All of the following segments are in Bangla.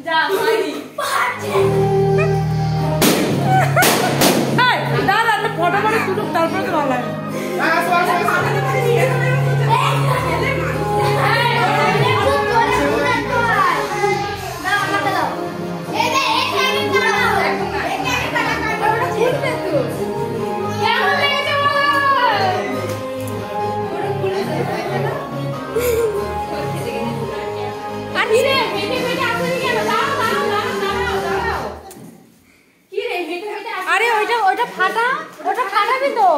যা মাইরি দাদা একটা ফটো করে তুলুক তারপরে তো ভালো লাগে। আরে ওইটা ওইটা ফাটা, ওটা ফাটাবি তো।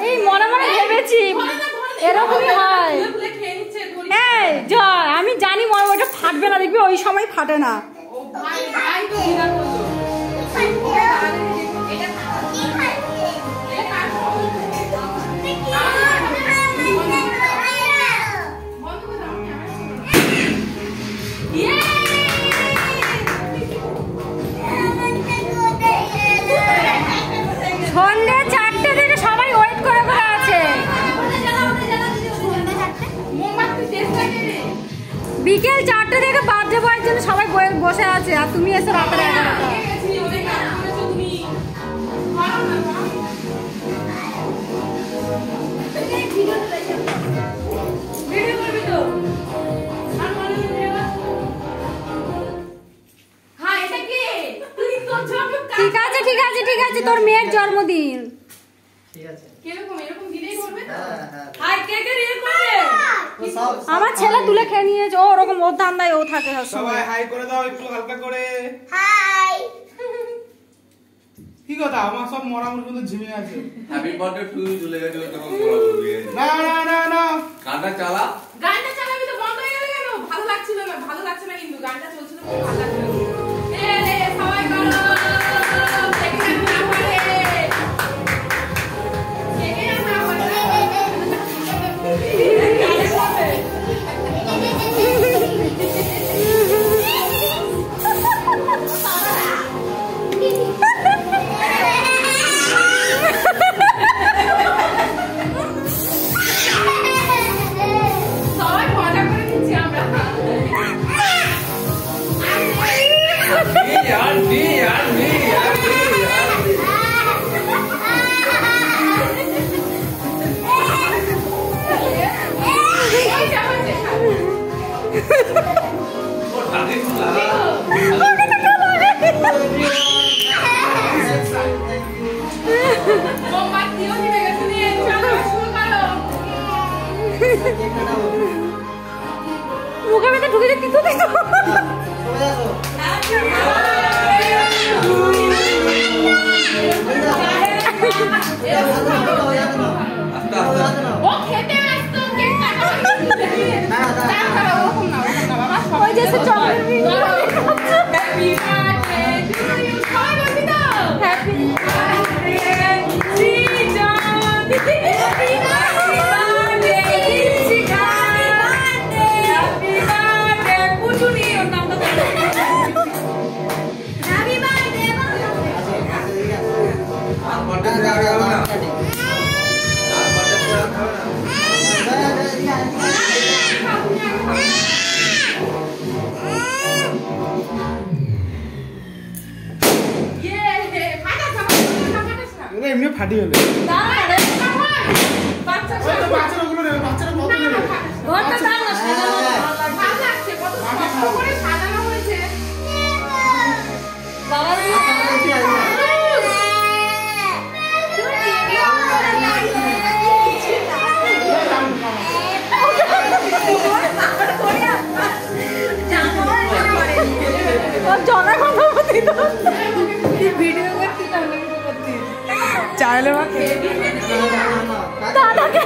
এই মনে মনে ভেবেছি এরকমই হয়। এই জয় আমি জানি ওইটা ফাটবে না, দেখবি ওই সময় ফাটে না। সন্ধ্যে 4টে থেকে সবাই ওয়েট করে করে আছে। বিকেল 4টে থেকে বার্থডে বয়ের জন্য সবাই বসে আছে, আর তুমি এসে রাতের 11টা। ঠিক আছে ঠিক আছে ঠিক আছে, তোর মেয়ের জন্মদিন। আমার ছেলে তুলে খেয়ে নিয়েছে, ও ওরকম ওর ধান্দায় ও থাকে সবাই হাই করে দাও একটু হালকা করে। হাই কি কথা আমার সব মরামুর কিন্তু ঝিমিয়ে আছে। হ্যাপি বার্থডে টু ইউ চলে গেছে তখন বলা বলবি না না না না গানটা চালাবি তো বন্ধ হয়ে গেল কেন? ভালো লাগছিল না, ভালো লাগছে না, কিন্তু গানটা চলছিল খুব ভালো লাগছিল। সবাই করো মুখে ভেতরে ঢুকে যেতে তো দেখো। ওই যে চকলেট এমনি ফাটি গেল। বাচ্চারা ওগুলো নেবে, বাচ্চারা কত নেবে? ঘরটা দাও না, সাজানো ভালো লাগছে, কত কষ্ট করে সাজানো হয়েছে। বাবা ভিডিও করতে চাইলে দাদাকে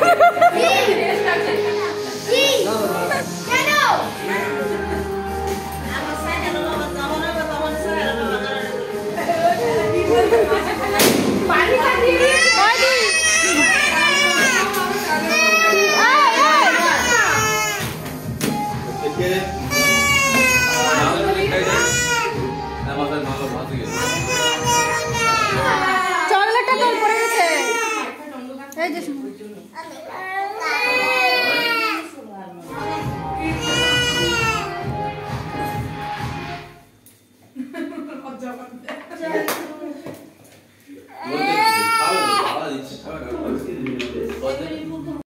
চকলেটটা তোর পড়ে গেছে। এই যে জবাব দে।